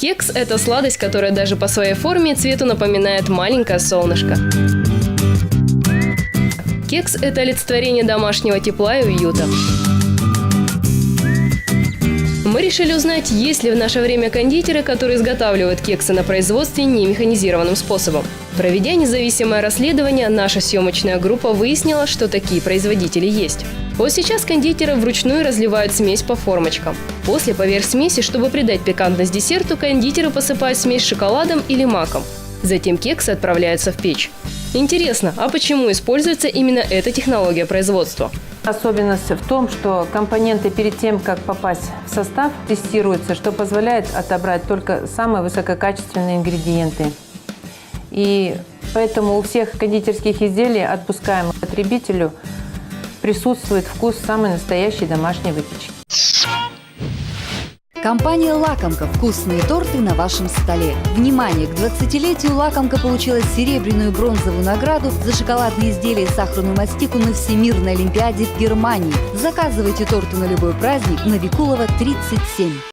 Кекс – это сладость, которая даже по своей форме и цвету напоминает маленькое солнышко. Кекс – это олицетворение домашнего тепла и уюта. Мы решили узнать, есть ли в наше время кондитеры, которые изготавливают кексы на производстве немеханизированным способом. Проведя независимое расследование, наша съемочная группа выяснила, что такие производители есть. Вот сейчас кондитеры вручную разливают смесь по формочкам. После поверх смеси, чтобы придать пикантность десерту, кондитеры посыпают смесь шоколадом или маком. Затем кексы отправляются в печь. Интересно, а почему используется именно эта технология производства? Особенность в том, что компоненты перед тем, как попасть в состав, тестируются, что позволяет отобрать только самые высококачественные ингредиенты. И поэтому у всех кондитерских изделий, отпускаемых потребителю, присутствует вкус самой настоящей домашней выпечки. Компания «Лакомка». Вкусные торты на вашем столе. Внимание! К 20-летию «Лакомка» получила серебряную и бронзовую награду за шоколадные изделия и сахарную мастику на Всемирной олимпиаде в Германии. Заказывайте торты на любой праздник на Викулова, 37.